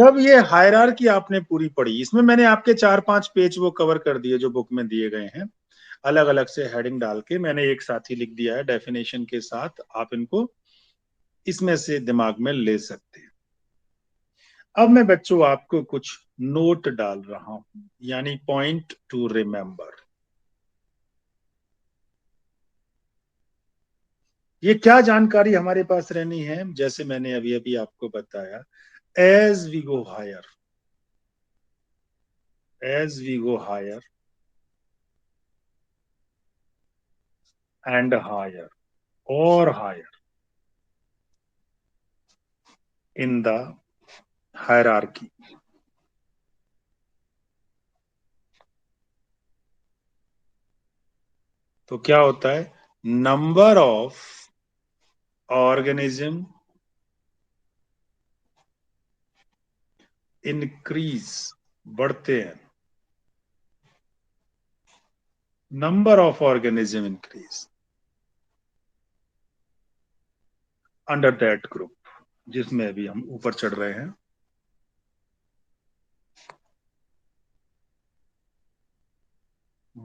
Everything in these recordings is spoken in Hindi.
जब ये हायरार्की आपने पूरी पढ़ी, इसमें मैंने आपके 4-5 पेज वो कवर कर दिए जो बुक में दिए गए हैं, अलग अलग से हेडिंग डाल के मैंने एक साथ ही लिख दिया है डेफिनेशन के साथ, आप इनको इसमें से दिमाग में ले सकते हैं। अब मैं बच्चों आपको कुछ नोट डाल रहा हूं, यानी पॉइंट टू रिमेंबर। ये क्या जानकारी हमारे पास रहनी है, जैसे मैंने अभी अभी आपको बताया, as we go higher, as we go higher and higher और हायर इन द हायरार्की, तो क्या होता है, नंबर ऑफ ऑर्गेनिज्म इंक्रीज, बढ़ते हैं, number of organism increase under that group, जिसमें अभी हम ऊपर चढ़ रहे हैं।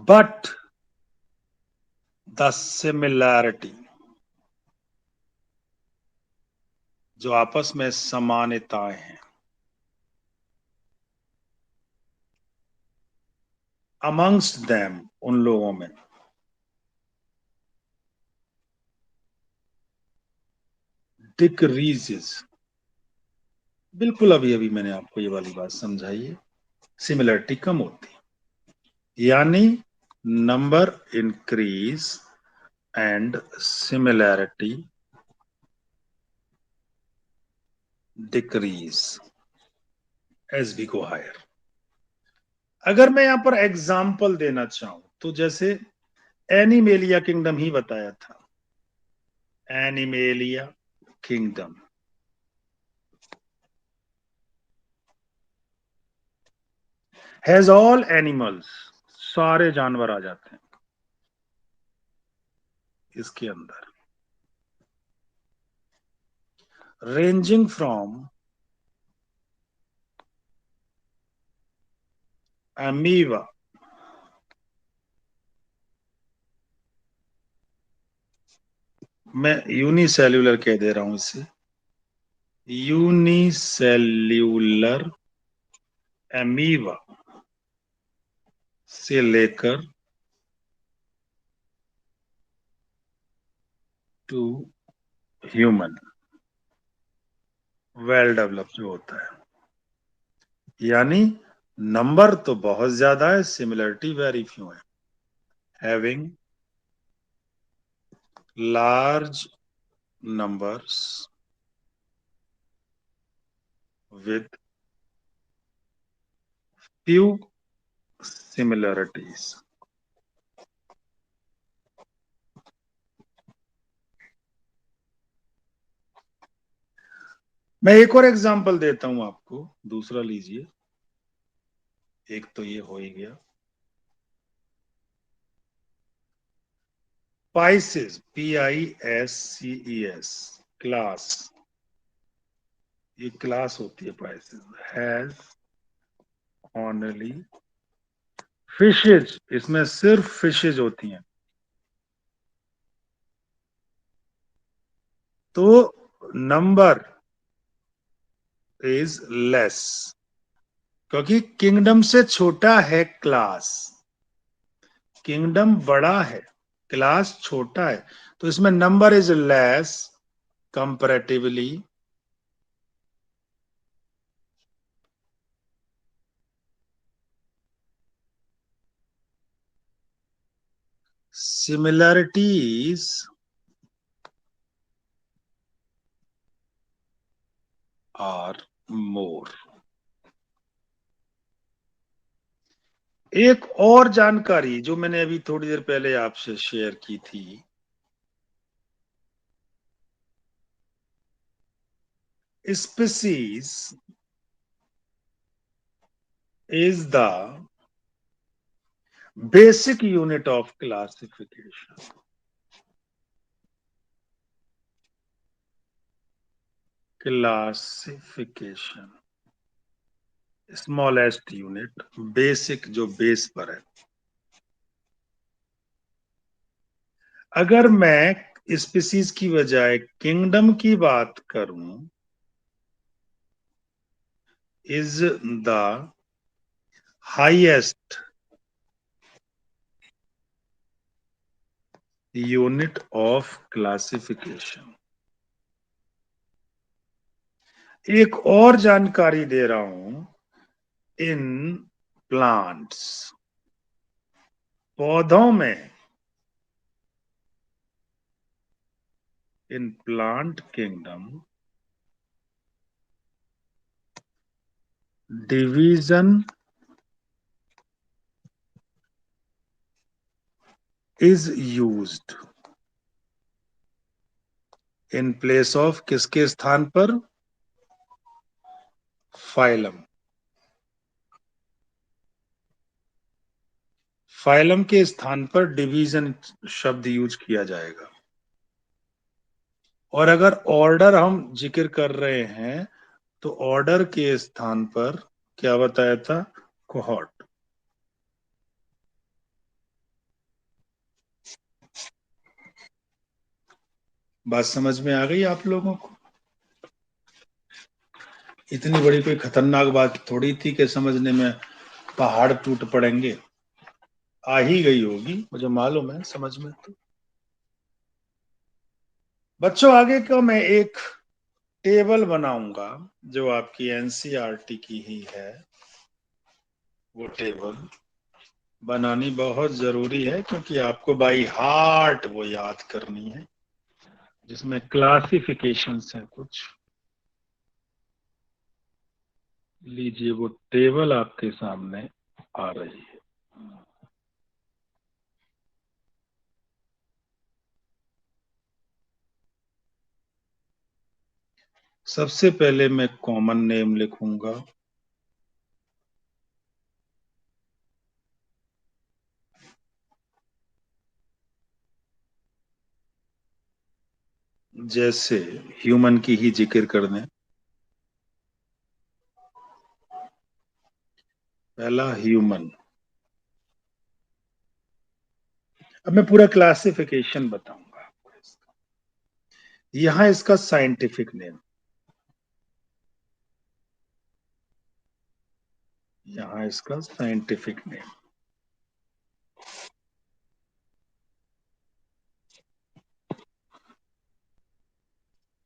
बट द सिमिलैरिटी, जो आपस में समानताएं हैं, अमंगस्ट देम, उन लोगों में, डिक्रीजेस, बिल्कुल अभी अभी मैंने आपको ये वाली बात समझाई है, सिमिलरिटी कम होती है, यानी number increase and similarity decrease as we go higher. अगर मैं यहां पर एग्जाम्पल देना चाहूं तो जैसे एनिमेलिया किंगडम ही बताया था, animalia kingdom, has all animals, सारे जानवर आ जाते हैं इसके अंदर, रेंजिंग फ्रॉम अमीबा, मैं यूनिसेल्यूलर कह दे रहा हूं इसे, यूनिसेल्यूलर अमीबा से लेकर टू ह्यूमन, वेल डेवलप जो होता है, यानी नंबर तो बहुत ज्यादा है, सिमिलरिटी वेरी फ्यू है, having large numbers with few similarities। मैं एक और एग्जांपल देता हूं आपको, दूसरा लीजिए, एक तो ये हो ही गया, पाइसेस, PISCES, क्लास, ये क्लास होती है पाइसेस, हैज ओनली फिशेज, इसमें सिर्फ फिशेज होती हैं, तो नंबर इज लेस, क्योंकि किंगडम से छोटा है क्लास, किंगडम बड़ा है, क्लास छोटा है, तो इसमें number is less comparatively similarities are more. एक और जानकारी जो मैंने अभी थोड़ी देर पहले आपसे शेयर की थी, species is the basic unit of classification, classification smallest unit, basic जो बेस पर है। अगर मैं स्पीसीज की बजाय किंगडम की बात करूं, is the highest unit of classification. एक और जानकारी दे रहा हूं, इन प्लांट्स, पौधों में, in plant kingdom, division is used in place of, किसके स्थान पर? फाइलम। फाइलम के स्थान पर डिवीजन शब्द यूज किया जाएगा। और अगर ऑर्डर हम जिक्र कर रहे हैं तो ऑर्डर के स्थान पर क्या बताया था? कोहॉर्ट। बात समझ में आ गई आप लोगों को? इतनी बड़ी कोई खतरनाक बात थोड़ी थी कि समझने में पहाड़ टूट पड़ेंगे। आ ही गई होगी, मुझे मालूम है समझ में। तो बच्चों, आगे का मैं एक टेबल बनाऊंगा जो आपकी एनसीईआरटी की ही है। वो टेबल बनानी बहुत जरूरी है क्योंकि आपको बाई हार्ट वो याद करनी है, जिसमें क्लासिफिकेशंस हैं कुछ। लीजिए, वो टेबल आपके सामने आ रही है। सबसे पहले मैं कॉमन नेम लिखूंगा। जैसे ह्यूमन की ही जिक्र कर दें। पहला ह्यूमन। अब मैं पूरा क्लासिफिकेशन बताऊंगा आपको इसका। यहां इसका साइंटिफिक नेम, यहां इसका साइंटिफिक नेम।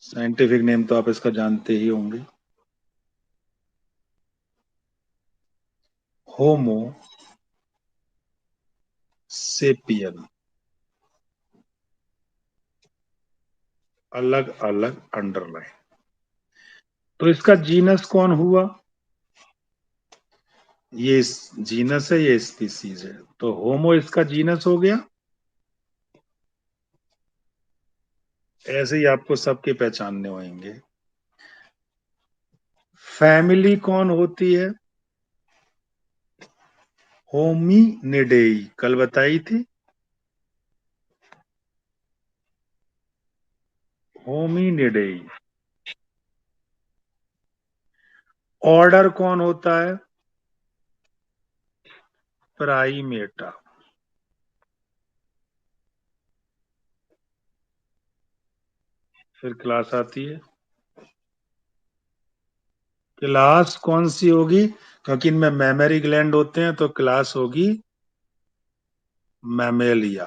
साइंटिफिक नेम तो आप इसका जानते ही होंगे, होमो सेपियन। अलग अलग अंडरलाइन। तो इसका जीनस कौन हुआ? ये जीनस है, ये स्पीसीज है। तो होमो इसका जीनस हो गया। ऐसे ही आपको सबके पहचानने होंगे। फैमिली कौन होती है? होमिनिडेई, कल बताई थी। होमिनिडेई। ऑर्डर कौन होता है? प्राइमेटा। फिर क्लास आती है। क्लास कौन सी होगी? क्योंकि इनमें मेमोरी ग्लैंड होते हैं तो क्लास होगी मैमेलिया।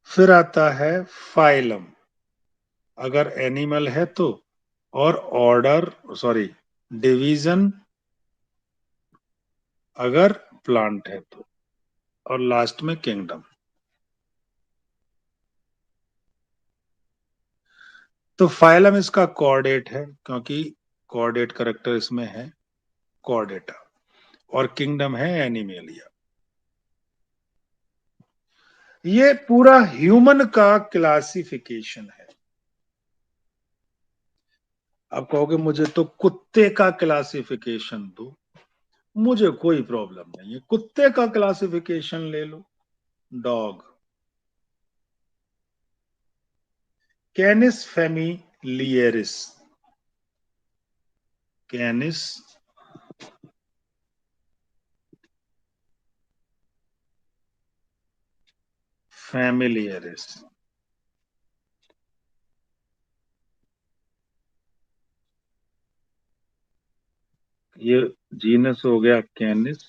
फिर आता है फाइलम, अगर एनिमल है तो। और ऑर्डर, सॉरी, डिवीजन अगर प्लांट है तो। और लास्ट में किंगडम। तो फाइलम इसका कॉर्डेट है क्योंकि कॉर्डेट करेक्टर इसमें है, कॉर्डेटा। और किंगडम है एनिमेलिया। ये पूरा ह्यूमन का क्लासिफिकेशन है। आप कहोगे मुझे तो कुत्ते का क्लासिफिकेशन दो। मुझे कोई प्रॉब्लम नहीं है, कुत्ते का क्लासिफिकेशन ले लो। डॉग, कैनिस फेमी लियरिस, कैनिस, फैमिलियरिस। ये जीनस हो गया कैनिस,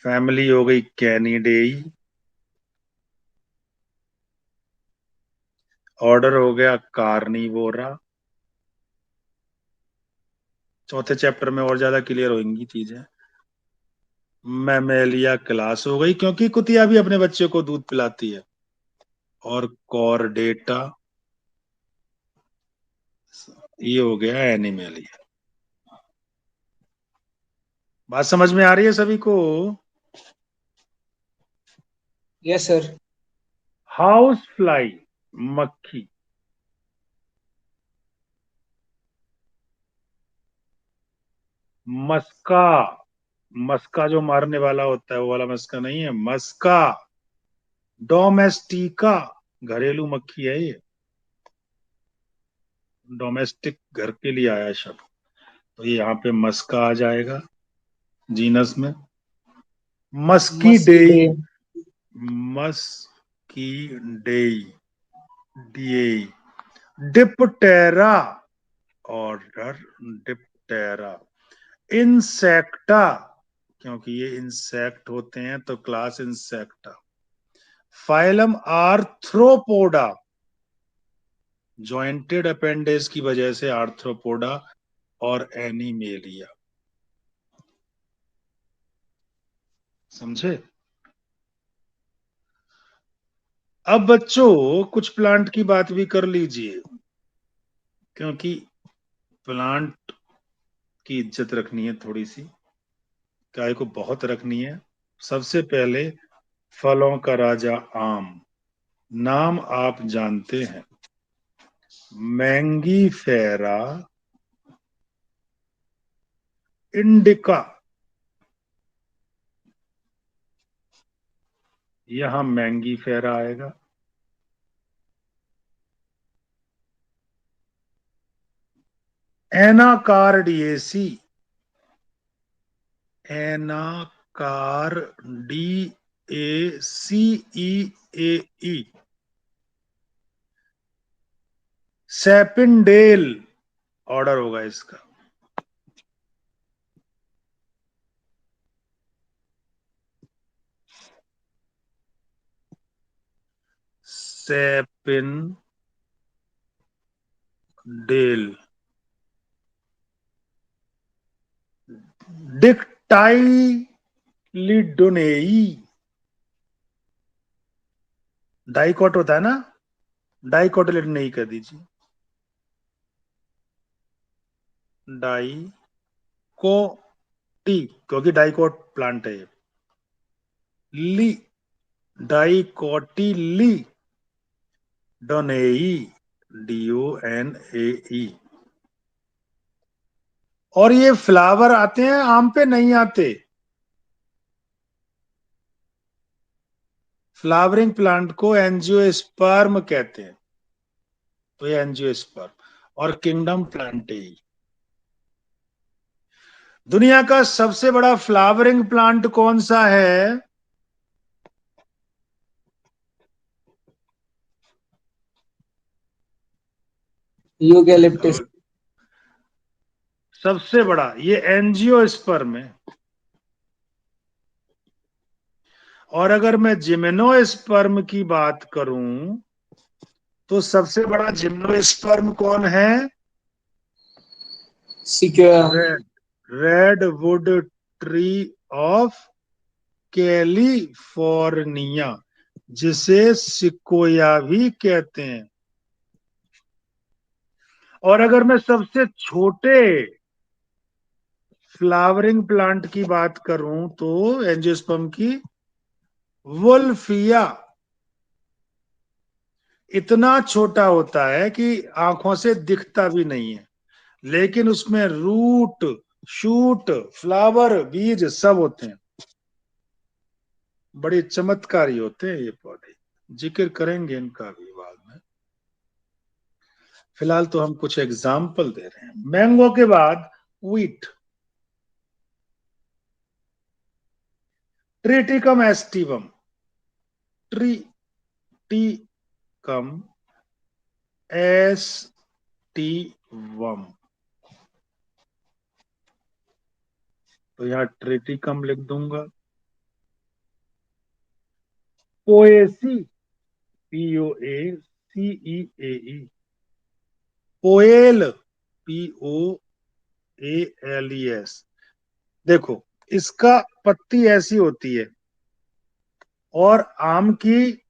फैमिली हो गई कैनिडेई, ऑर्डर हो गया कार्निवोरा। चौथे चैप्टर में और ज्यादा क्लियर होंगी चीजें। मैमेलिया क्लास हो गई, क्योंकि कुतिया भी अपने बच्चे को दूध पिलाती है। और कॉर्डेटा, ये हो गया एनिमेलिया। बात समझ में आ रही है सभी को? Yes sir. हाउस फ्लाई, मक्खी। मस्का, मस्का जो मारने वाला होता है वो वाला मस्का नहीं है, मस्का। डोमेस्टिका, घरेलू मक्खी है ये। डोमेस्टिक, घर के लिए आया शब्द, तो ये यहाँ पे मस्का आ जाएगा जीनस में। Muscidae, Muscidae. मस्कीडेई, डीएई। Diptera, order Diptera. इंसेक्टा, क्योंकि ये इंसेक्ट होते हैं तो class Insecta. Phylum Arthropoda, jointed appendage की वजह से आर्थ्रोपोडा। और एनिमेलिया। समझे? अब बच्चों कुछ प्लांट की बात भी कर लीजिए, क्योंकि प्लांट की इज्जत रखनी है थोड़ी सी, गाय को बहुत रखनी है। सबसे पहले फलों का राजा आम, नाम आप जानते हैं, मैंगीफेरा इंडिका। यहां मैंगीफेरा आएगा। एनाकार्डियेसी, एनाकार्डिएसीई। सैपिनडेल, ऑर्डर होगा इसका। सेपिन डेल। डिक्टाइलिडोनेई, डाइकॉट होता है ना, डाइकोटिलिडोनेई कर दीजिए। डाइकोटी, क्योंकि डाइकोट प्लांट है ये। ली, डाइकोटिली डोनेई, DONAE। और ये फ्लावर आते हैं, आम पे नहीं आते। फ्लावरिंग प्लांट को एंजियोस्पर्म कहते हैं, तो ये एंजियोस्पर्म। और किंगडम प्लांटेई। दुनिया का सबसे बड़ा फ्लावरिंग प्लांट कौन सा है? यूकेलिप्टिस। सबसे बड़ा ये एंजियोस्पर्म है। और अगर मैं जिम्नोस्पर्म की बात करूं, तो सबसे बड़ा जिम्नोस्पर्म कौन है? Sequoia. Red, redwood tree of California, जिसे सिकोया भी कहते हैं। और अगर मैं सबसे छोटे फ्लावरिंग प्लांट की बात करूं, तो एंजियोस्पर्म की, वुल्फिया। इतना छोटा होता है कि आंखों से दिखता भी नहीं है, लेकिन उसमें रूट, शूट, फ्लावर, बीज सब होते हैं। बड़े चमत्कारी होते हैं ये पौधे। जिक्र करेंगे इनका भी बाद में। फिलहाल तो हम कुछ एग्जाम्पल दे रहे हैं। मैंगो के बाद wheat, Triticum aestivum, Triticum aestivum, तो यहाँ ट्रिटिकम लिख दूंगा। Poaceae, POACEAE, पोएल, POALES। देखो, इसका पत्ती ऐसी होती है और आम की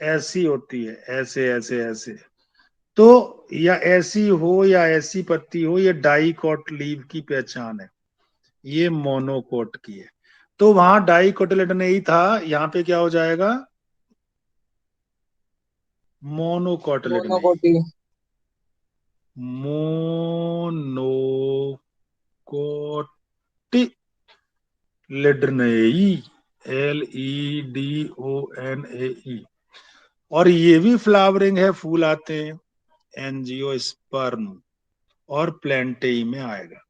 ऐसी होती है, ऐसे ऐसे ऐसे। तो या ऐसी हो या ऐसी पत्ती हो, ये डाइकोट लीव की पहचान है, ये मोनोकोट की है। तो वहां डाइकोटिलेडोन ही था, यहाँ पे क्या हो जाएगा? मोनोकोटिलेडोन। मोनोकोटी। मोनोकोटिलेडोनई, LEDONAE। और ये भी फ्लावरिंग है, फूल आते हैं, एंजियोस्पर्म और प्लेंटेई में आएगा,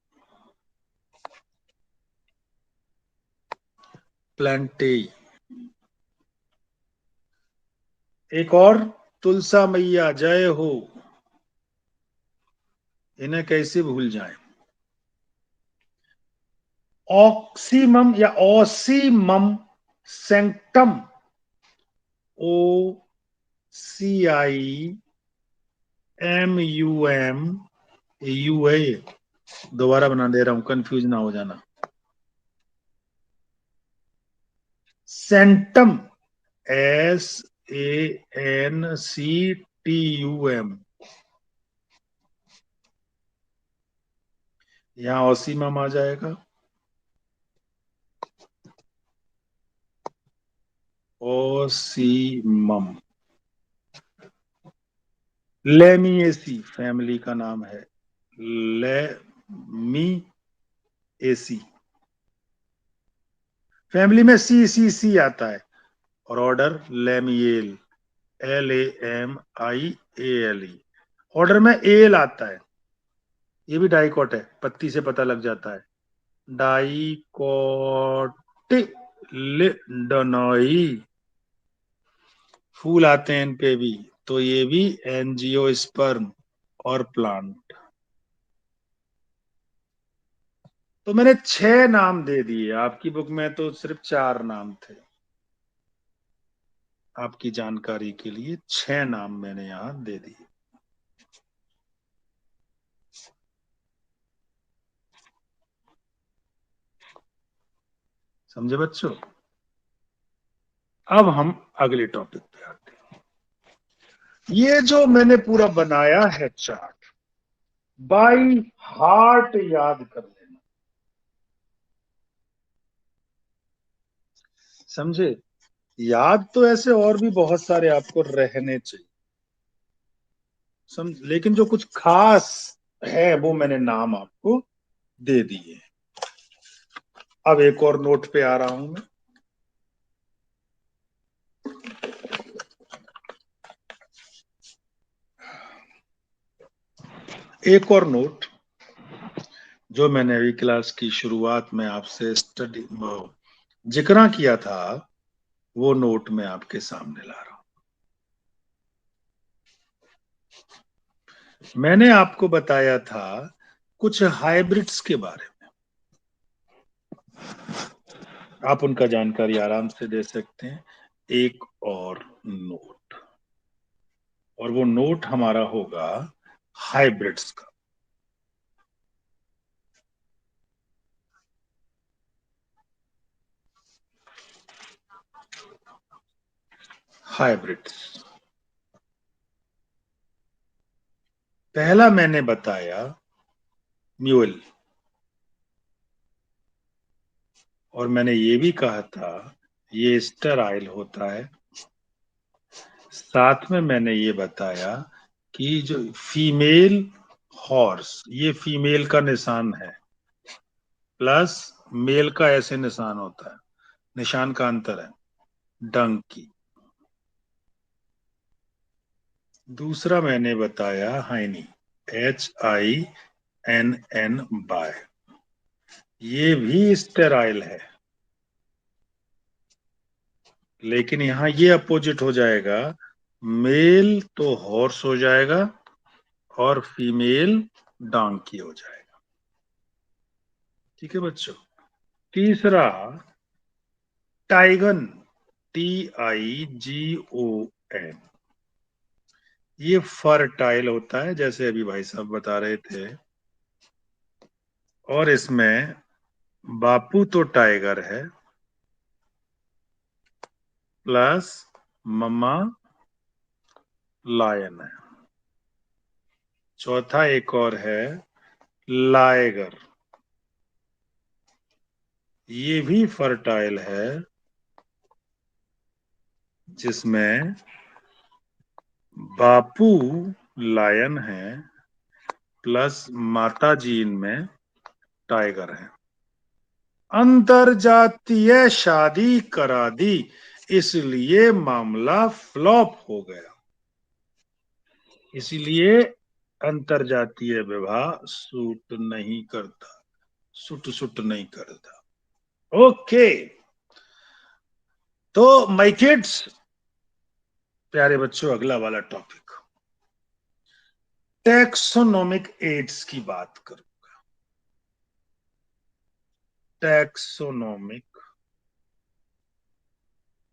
प्लेंटेई। एक और, तुलसा मैया जय हो, इन्हें कैसे भूल जाएं? ऑक्सीमम या ओसीमम सेंक्टम, OCIMUM, दोबारा बना दे रहा हूं, कंफ्यूज ना हो जाना। सेंटम, SANCTUM, यहां ओसीमम आ जाएगा। ओसीमम। लेमिएसी फैमिली का नाम है, लेमिएसी। फैमिली में सी आता है, और ऑर्डर लेमिएल, LAMIALE। ऑर्डर में एल आता है, ये भी डाइकोट है, पत्ती से पता लग जाता है, डाइकोटिलिडोनई। फूल आते हैं इन पे भी, तो ये भी एंजियोस्पर्म और प्लांट। तो मैंने 6 नाम दे दिए, आपकी बुक में तो सिर्फ 4 नाम थे। आपकी जानकारी के लिए 6 नाम मैंने यहां दे दिए। समझे बच्चों? अब हम अगले टॉपिक पे आते हैं। ये जो मैंने पूरा बनाया है चार्ट, बाई हार्ट याद कर लेना, समझे? याद तो ऐसे और भी बहुत सारे आपको रहने चाहिए, समझ, लेकिन जो कुछ खास है वो मैंने नाम आपको दे दिए। अब एक और नोट पे आ रहा हूं मैं। एक और नोट जो मैंने अभी क्लास की शुरुआत में आपसे स्टडी जिक्र किया था, वो नोट मैं आपके सामने ला रहा हूं। मैंने आपको बताया था कुछ हाइब्रिड्स के बारे में, आप उनका जानकारी आराम से दे सकते हैं। एक और नोट, और वो नोट हमारा होगा हाइब्रिड्स का। हाइब्रिड्स, पहला मैंने बताया म्यूल, और मैंने ये भी कहा था ये स्टेराइल होता है। साथ में मैंने ये बताया कि जो फीमेल हॉर्स, ये फीमेल का निशान है, प्लस मेल का ऐसे निशान होता है, निशान का अंतर है, डंक की। दूसरा मैंने बताया हाइनी, HINN बाय, ये भी स्टेराइल है, लेकिन यहां ये अपोजिट हो जाएगा, मेल तो हॉर्स हो जाएगा और फीमेल डोंकी हो जाएगा। ठीक है बच्चों। तीसरा टाइगन, TIGON, ये फर्टाइल होता है जैसे अभी भाई साहब बता रहे थे, और इसमें बापू तो टाइगर है प्लस मम्मा लायन है। चौथा एक और है लाइगर, ये भी फर्टाइल है जिसमें बापू लायन है प्लस माता जी इनमें टाइगर है। अंतरजातीय शादी करा दी, इसलिए मामला फ्लॉप हो गया, इसलिए अंतरजातीय विवाह सूट नहीं करता, सुट नहीं करता। ओके, तो माय किड्स, प्यारे बच्चों, अगला वाला टॉपिक टैक्सोनॉमिक एड्स की बात करूंगा। टैक्सोनॉमिक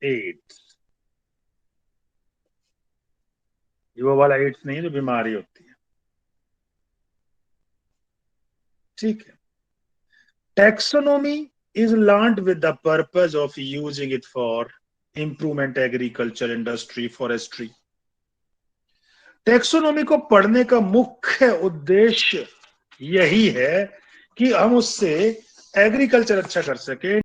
एड्स, ये वो वाला एड्स नहीं है जो बीमारी होती है, ठीक है। Taxonomy is learned with the purpose of using it for improvement agriculture, industry, forestry. Taxonomy को पढ़ने का मुख्य उद्देश्य यही है कि हम उससे एग्रीकल्चर अच्छा कर सके,